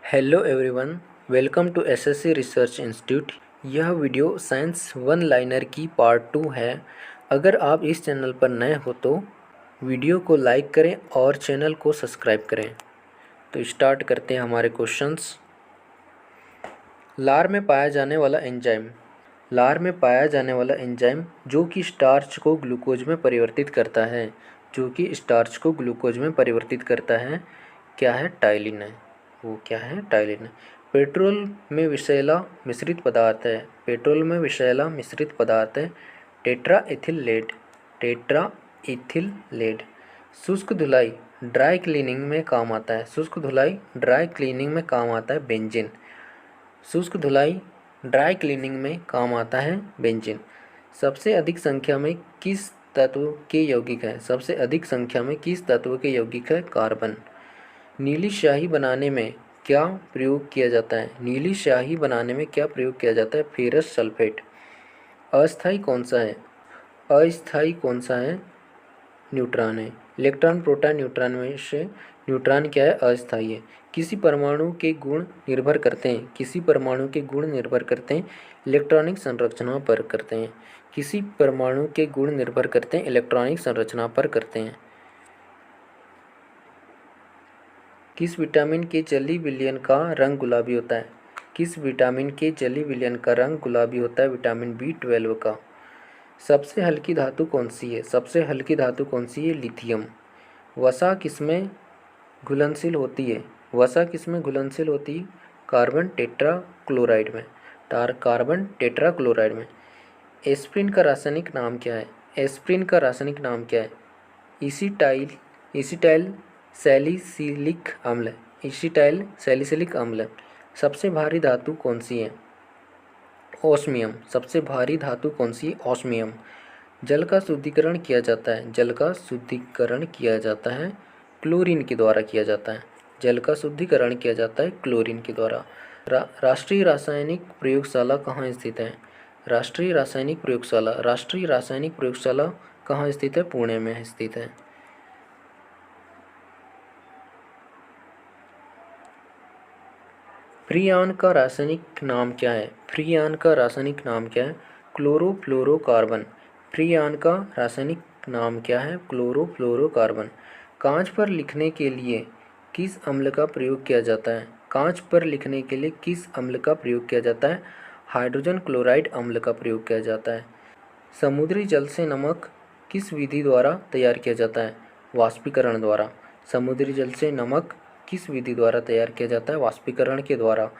Hello everyone, welcome to SSC research institute. यह video science one liner की part 2 है। अगर आप इस चैनल पर नए हो तो वीडियो को लाइक करें और चैनल को सब्सक्राइब करें। तो स्टार्ट करते हैं हमारे क्वेश्चंस। लार में पाया जाने वाला एंजाइम। लार में पाया जाने वाला एंजाइम जो कि स्टार्च को ग्लूकोज में परिवर्तित करता है, क्या है? टाइलिन है। वो क्या है? टाइलिन है। पेट्रोल में विषैला मिश्रित पदार्थ है। Tetra ethyl lead. शुष्क धुलाई ड्राई क्लीनिंग में काम आता है। बेंजीन। शुष्क धुलाई ड्राई क्लीनिंग में काम आता है बेंजीन। सबसे अधिक संख्या में किस तत्व के यौगिक है? कार्बन। नीली स्याही बनाने में क्या प्रयोग किया जाता है? Ferrous sulphate. अस्थायी कौन सा है? न्यूट्रॉन है। इलेक्ट्रॉन, प्रोटॉन, न्यूट्रॉन में से न्यूट्रॉन क्या है? अस्थायी है। किसी परमाणु के गुण निर्भर करते हैं इलेक्ट्रॉनिक संरचना पर करते हैं। किस विटामिन के जली विलयन का रंग गुलाबी होता है? विटामिन B12 का। सबसे हल्की धातु कौन सी है? लिथियम। वसा किसमें घुलनशील होती है? कार्बन टेट्राक्लोराइड में। एस्प्रिन का रासायनिक नाम क्या है? इसिटाइल सैलिसिलिक अम्ल। सबसे भारी धातु कौन सी है? ऑस्मियम। जल का शुद्धिकरण किया जाता है क्लोरीन के द्वारा। राष्ट्रीय रासायनिक प्रयोगशाला कहाँ स्थित है? पुणे में स्थित है। फ्रीऑन का रासायनिक नाम क्या है? क्लोरोफ्लोरोकार्बन। कांच पर लिखने के लिए किस अम्ल का प्रयोग किया जाता है? हाइड्रोजन क्लोराइड अम्ल का प्रयोग किया जाता है। समुद्री जल से नमक किस विधि द्वारा तैयार किया जाता है? वाष्पीकरण द्वारा। वाष्पीकरण के द्वारा।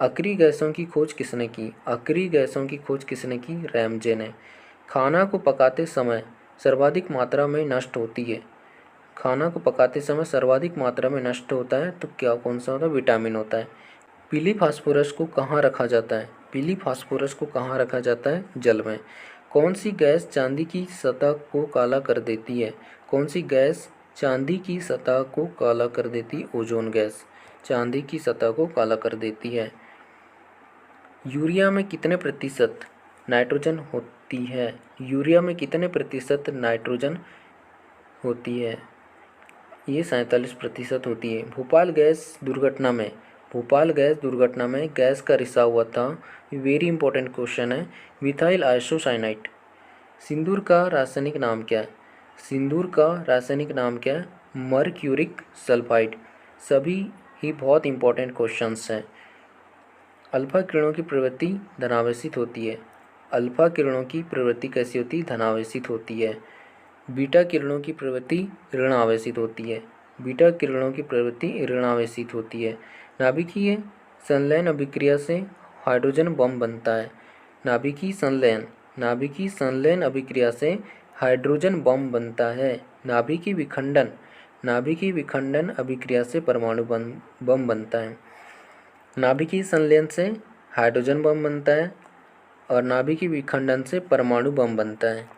अक्रिय गैसों की खोज किसने की? रैमजे ने। खाना को पकाते समय सर्वाधिक मात्रा में नष्ट होता है तो क्या कौन सा होता है? विटामिन होता है। पीली फास्फोरस को कहाँ रखा जाता है? जल में। कौन सी गैस चांदी की सतह को काला कर देती है? ओजोन गैस चांदी की सतह को काला कर देती है। यूरिया में कितने प्रतिशत नाइट्रोजन होती है? ये 47% होती है। भोपाल गैस दुर्घटना में गैस का रिसाव हुआ था। वेरी इंपॉर्टेंट क्वेश्चन है। Methyl isocyanide. सिंदूर का रासायनिक नाम क्या है? Mercuric sulphide. सभी ही बहुत इंपॉर्टेंट क्वेश्चंस हैं। अल्फा किरणों की प्रवृत्ति धनावेशित होती है। धनावेशित होती है। बीटा किरणों की प्रवृत्ति ऋण आवेशित होती है। नाभिकीय संलयन अभिक्रिया से हाइड्रोजन बम बनता है। नाभिकीय संलयन अभिक्रिया से हाइड्रोजन बम बनता है। नाभिकीय विखंडन अभिक्रिया से परमाणु बम बनता है। नाभिकीय संलयन से हाइड्रोजन बम बनता है और नाभिकीय विखंडन से परमाणु बम बनता है।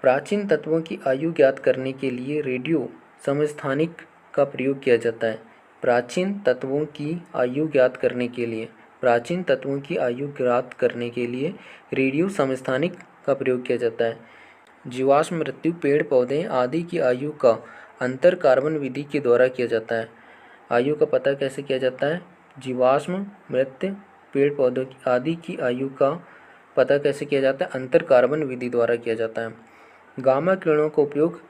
प्राचीन तत्वों की आयु ज्ञात करने के लिए रेडियो समस्थानिक का प्रयोग किया जाता है। प्राचीन तत्वों की आयु ज्ञात करने के लिए रेडियो समस्थानिक का प्रयोग किया जाता है। जीवाश्म मृत्यु, पेड़ पौधे आदि की आयु का अंतर कार्बन विधि के द्वारा किया जाता है। आयु का पता कैसे किया जाता है? जीवाश्म, मृत, पेड़ पौधों आदि की आयु का पता कैसे किया जाता है? अंतर कार्बन विधि द्वारा किया जाता है। गामा किरणों का उपयोग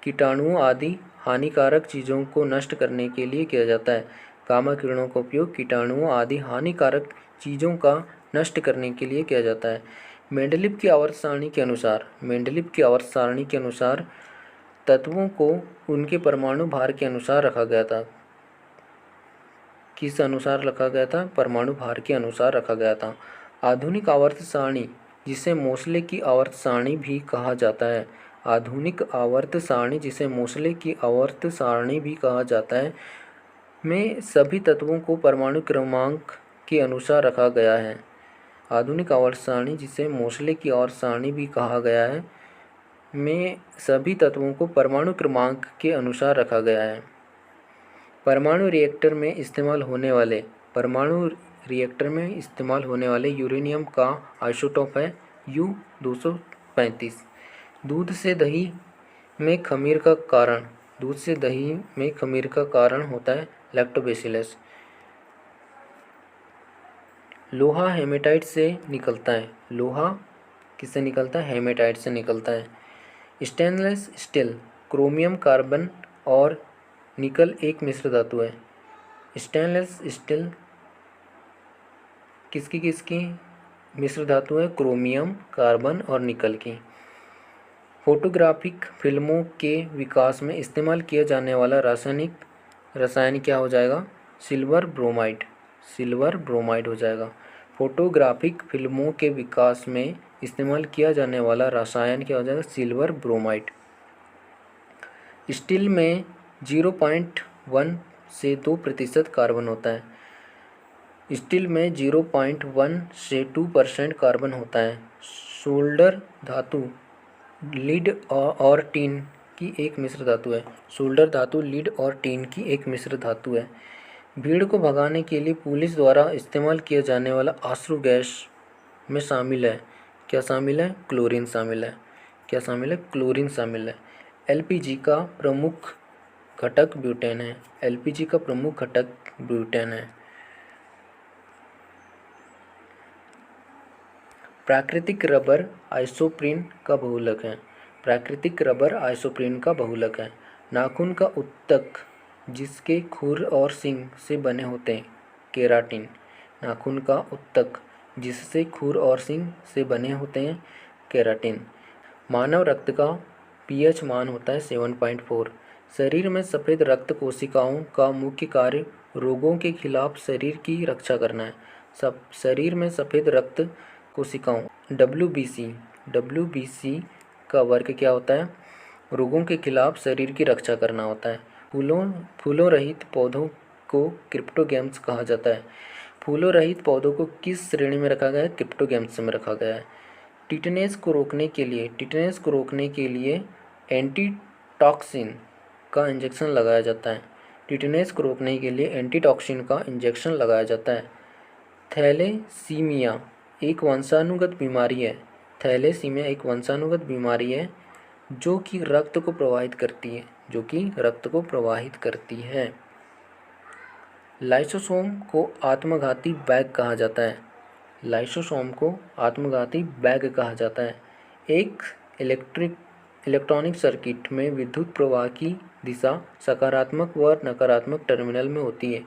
कीटाणुओं आदि हानिकारक चीज़ों को नष्ट करने के लिए किया जाता है। गामा किरणों का उपयोग कीटाणुओं आदि हानिकारक चीज़ों का नष्ट करने के लिए किया जाता है। मेंडलीव की आवर्त सारणी के अनुसार तत्वों को उनके परमाणु भार के अनुसार रखा गया था। किस अनुसार रखा गया था? परमाणु भार के अनुसार रखा गया था। आधुनिक आवर्त सारणी, जिसे मोसले की आवर्त सारणी भी कहा जाता है, में सभी तत्वों को परमाणु क्रमांक के अनुसार रखा गया है। आधुनिक आवर्त सारणी, जिसे मोसले की आवर्त सारणी भी कहा गया है, में सभी तत्वों को परमाणु क्रमांक के अनुसार रखा गया है। परमाणु रिएक्टर में इस्तेमाल होने वाले यूरेनियम का आइसोटोप है U-235। दूध से दही में खमीर का कारण होता है लैक्टोबैसिलस। लोहा हेमेटाइट से निकलता है। लोहा किससे निकलता है? हेमेटाइट से निकलता है। स्टेनलेस स्टील, क्रोमियम, कार्बन और निकल एक मिश्र धातु है। स्टेनलेस स्टील किसकी मिश्र धातु है? क्रोमियम, कार्बन और निकल की। फोटोग्राफिक फिल्मों के विकास में इस्तेमाल किया जाने वाला रसायन क्या हो जाएगा? सिल्वर ब्रोमाइड हो जाएगा। फोटोग्राफिक फिल्मों के विकास में इस्तेमाल किया जाने वाला रसायन क्या हो जाएगा? Silver bromide. स्टील में 0.1 से 2% कार्बन होता है। स्टील में 0.1 से 2% कार्बन होता है। सोल्डर धातु लीड और टीन की एक मिश्र धातु है। भीड़ को भगाने के लिए पुलिस द्वारा इस्तेमाल किया जाने वाला आश्रु गैस में शामिल है। क्या शामिल है? क्लोरीन शामिल है। एलपीजी का प्रमुख घटक ब्यूटेन है। प्राकृतिक रबर आइसोप्रीन का बहुलक है। नाखून का उत्तक जिसके खुर और सींग से बने होते हैं, केराटिन। मानव रक्त का पीएच मान होता है 7.4। शरीर में सफ़ेद रक्त कोशिकाओं का मुख्य कार्य रोगों के खिलाफ शरीर की रक्षा करना है। शरीर में सफ़ेद रक्त कोशिकाओं WBC का वर्ग क्या होता है? रोगों के खिलाफ शरीर की रक्षा करना होता है। फूलों रहित पौधों को क्रिप्टोगैम्स कहा जाता है। फूलों रहित पौधों को किस श्रेणी में रखा गया है? क्रिप्टोगैम्स में रखा गया है। टिटेनस को रोकने के लिए एंटीटॉक्सिन का इंजेक्शन लगाया जाता है। थैलेसीमिया एक वंशानुगत बीमारी है जो कि रक्त को प्रवाहित करती है। लाइसोसोम को आत्मघाती बैग कहा जाता है। एक इलेक्ट्रॉनिक सर्किट में विद्युत प्रवाह की दिशा सकारात्मक व नकारात्मक टर्मिनल में होती है।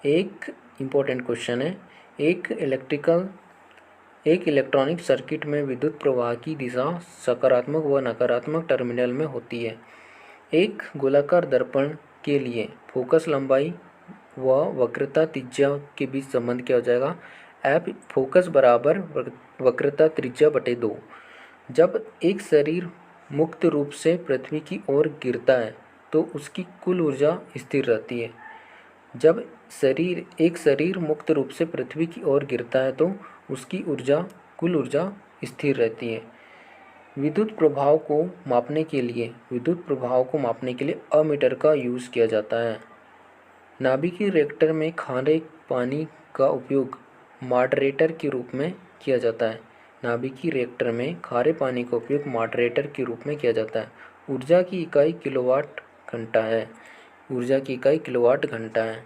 एक इम्पोर्टेंट क्वेश्चन है, एक इलेक्ट्रॉनिक सर्किट में विद्युत प्रवाह की दिशा सकारात्मक व नकारात्मक टर्मिनल में होती है। एक गोलाकार दर्पण के लिए फोकस लंबाई व वक्रता त्रिज्या के बीच संबंध क्या हो जाएगा? F फोकस बराबर वक्रता त्रिज्या बटे 2। जब एक शरीर मुक्त रूप से पृथ्वी की ओर गिरता है तो उसकी कुल ऊर्जा स्थिर रहती है। एक शरीर मुक्त रूप से पृथ्वी की ओर गिरता है तो उसकी कुल ऊर्जा स्थिर रहती है। विद्युत प्रभाव को मापने के लिए अमीटर का यूज़ किया जाता है। नाभिकीय रिएक्टर में खारे पानी का उपयोग मॉडरेटर के रूप में किया जाता है। ऊर्जा की इकाई किलोवाट घंटा है। ऊर्जा की इकाई किलोवाट घंटा है।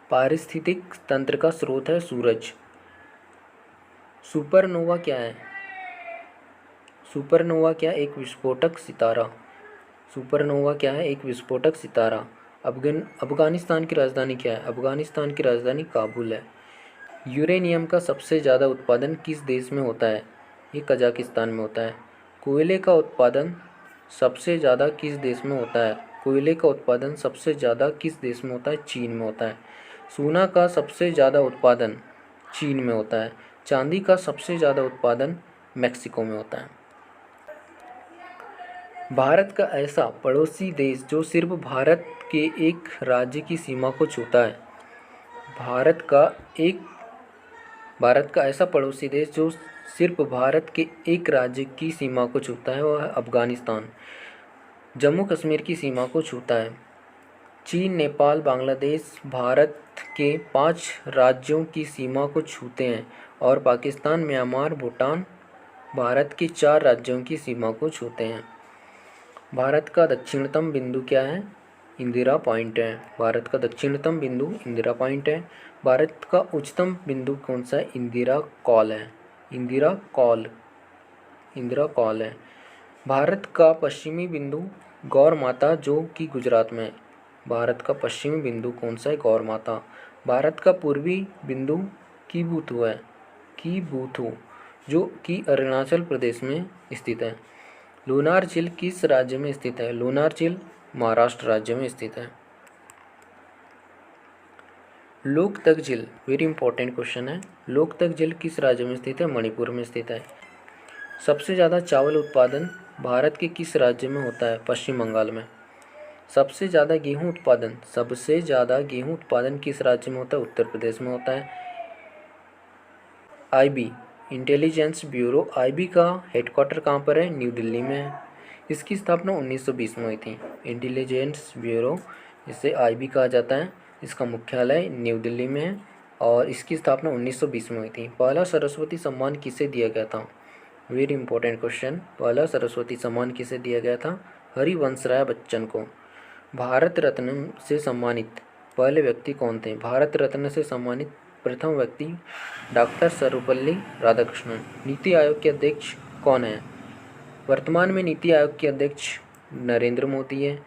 पारिस्थितिक तंत्र का स्रोत है सूरज। सुपरनोवा क्या है? सुपरनोवा क्या है? एक विस्फोटक सितारा। सुपरनोवा क्या है? एक विस्फोटक सितारा। अफगानिस्तान की राजधानी क्या है? अफगानिस्तान की राजधानी काबुल है। यूरेनियम का सबसे ज़्यादा उत्पादन किस देश में होता है? ये कजाकिस्तान में होता है। कोयले का उत्पादन सबसे ज़्यादा किस देश में होता है? कोयले का उत्पादन सबसे ज़्यादा किस देश में होता है? चीन में होता है। सोना का सबसे ज़्यादा उत्पादन चीन में होता है। चांदी का सबसे ज़्यादा उत्पादन मैक्सिको में होता है। भारत का ऐसा पड़ोसी देश जो सिर्फ भारत के एक राज्य की सीमा को छूता है। भारत का ऐसा पड़ोसी देश जो सिर्फ भारत के एक राज्य की सीमा को छूता है वह है अफगानिस्तान। जम्मू कश्मीर की सीमा को छूता है। चीन, नेपाल, बांग्लादेश भारत के 5 राज्यों की सीमा को छूते हैं और पाकिस्तान, म्यांमार, भूटान भारत के 4 राज्यों की सीमा को छूते हैं। भारत का दक्षिणतम बिंदु क्या है? इंदिरा पॉइंट है। भारत का दक्षिणतम बिंदु इंदिरा पॉइंट है। भारत का उच्चतम बिंदु कौन सा है? इंदिरा कॉल है। इंदिरा कॉल है। भारत का पश्चिमी बिंदु गौर माता जो कि गुजरात में है। भारत का पश्चिमी बिंदु कौन सा है? गौर माता। भारत का पूर्वी बिंदु कीबुथु है। कीबुथु जो कि अरुणाचल प्रदेश में स्थित है। लोनार झील किस राज्य में स्थित है? लोनार झील महाराष्ट्र राज्य में स्थित है। लोकतक झील वेरी इंपॉर्टेंट क्वेश्चन है। लोकतक झील किस राज्य में स्थित है? मणिपुर में स्थित है। सबसे ज़्यादा चावल उत्पादन भारत के किस राज्य में होता है? पश्चिम बंगाल में। सबसे ज़्यादा गेहूं उत्पादन किस राज्य में होता है? उत्तर प्रदेश में होता है। आईबी इंटेलिजेंस ब्यूरो, आईबी का हेडक्वार्टर कहाँ पर है? न्यू दिल्ली में है। इसकी स्थापना 1920 में हुई थी। इंटेलिजेंस ब्यूरो इसे आईबी कहा जाता है। इसका मुख्यालय न्यू दिल्ली में है और इसकी स्थापना 1920 में हुई थी। पहला सरस्वती सम्मान किसे दिया गया था? Very important question. पहला सरस्वती सम्मान किसे दिया गया था? हरिवंशराय बच्चन को। भारत रत्न से सम्मानित पहले व्यक्ति कौन थे? भारत रत्न से सम्मानित प्रथम व्यक्ति डॉक्टर सर्वपल्ली राधाकृष्णन। नीति आयोग के अध्यक्ष कौन है? वर्तमान में नीति आयोग के अध्यक्ष नरेंद्र मोदी है।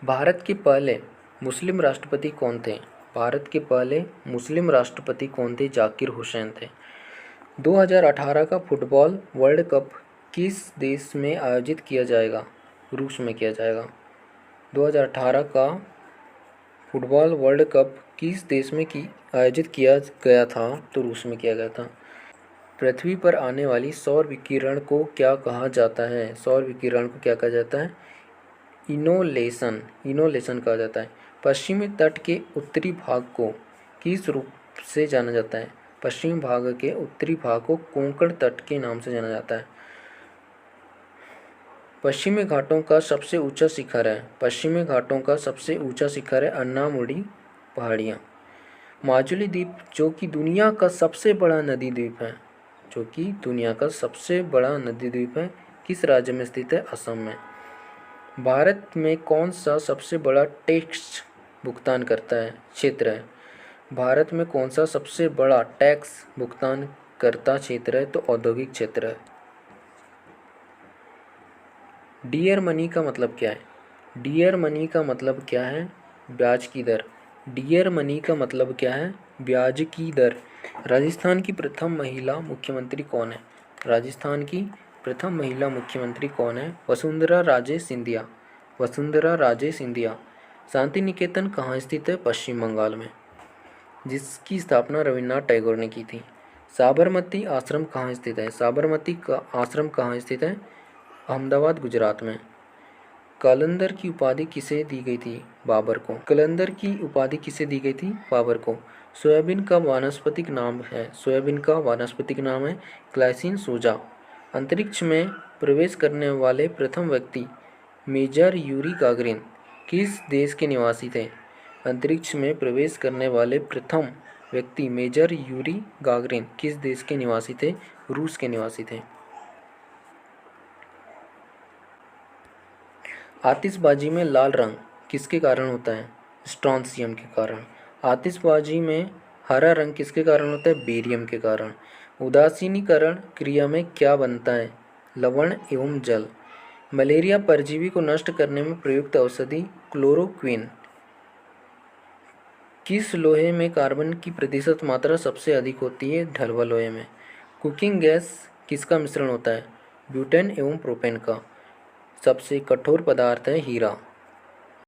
भारत के पहले मुस्लिम राष्ट्रपति कौन थे? भारत के पहले मुस्लिम राष्ट्रपति कौन थे? जाकिर हुसैन थे। 2018 का फुटबॉल वर्ल्ड कप किस देश में आयोजित किया जाएगा? रूस में किया जाएगा। 2018 का फुटबॉल वर्ल्ड कप किस देश में आयोजित किया गया था? तो रूस में किया गया था। पृथ्वी पर आने वाली सौर विकिरण को क्या कहा जाता है? सौर विकिरण को क्या कहा जाता है? इनोलेशन कहा जाता है। पश्चिमी तट के उत्तरी भाग को किस रूप से जाना जाता है? पश्चिमी भाग के उत्तरी भाग को कोंकण तट के नाम से जाना जाता है। पश्चिमी घाटों का सबसे ऊंचा शिखर है। पश्चिमी घाटों का सबसे ऊंचा शिखर है अन्नामुडी पहाड़ियाँ। माजुली द्वीप जो कि दुनिया का सबसे बड़ा नदी द्वीप है किस राज्य में स्थित है? असम में। भारत में कौन सा सबसे बड़ा टैक्स भुगतान करता है क्षेत्र है? भारत में कौन सा सबसे बड़ा टैक्स भुगतान करता क्षेत्र है? तो औद्योगिक क्षेत्र है। डियर मनी का मतलब क्या है? डियर मनी का मतलब क्या है? ब्याज की दर। डियर मनी का मतलब क्या है? ब्याज की दर। राजस्थान की प्रथम महिला मुख्यमंत्री कौन है? राजस्थान की प्रथम महिला मुख्यमंत्री कौन है? वसुंधरा राजे सिंधिया। वसुंधरा राजे सिंधिया। शांति निकेतन कहाँ स्थित है? पश्चिम बंगाल में, जिसकी स्थापना रविन्द्रनाथ टैगोर ने की थी। साबरमती आश्रम कहाँ स्थित है? साबरमती का आश्रम कहाँ स्थित है? अहमदाबाद, गुजरात में। कलंदर की उपाधि किसे दी गई थी? बाबर को। कलंदर की उपाधि किसे दी गई थी? बाबर को। सोयाबीन का वानस्पतिक नाम है? सोयाबीन का वानस्पतिक नाम है ग्लाइसिन सोजा। अंतरिक्ष में प्रवेश करने वाले प्रथम व्यक्ति मेजर यूरी गागरिन किस देश के निवासी थे? अंतरिक्ष में प्रवेश करने वाले प्रथम व्यक्ति मेजर यूरी गागरिन किस देश के निवासी थे? रूस के निवासी थे। आतिशबाजी में लाल रंग किसके कारण होता है? स्ट्रोंसियम के कारण। आतिशबाजी में हरा रंग किसके कारण होता है? बेरियम के कारण। उदासीनीकरण क्रिया में क्या बनता है? लवण एवं जल। मलेरिया परजीवी को नष्ट करने में प्रयुक्त औषधि क्लोरोक्विन। किस लोहे में कार्बन की प्रतिशत मात्रा सबसे अधिक होती है? ढलुआ लोहे में। कुकिंग गैस किसका मिश्रण होता है? ब्यूटेन एवं प्रोपेन का। सबसे कठोर पदार्थ है हीरा।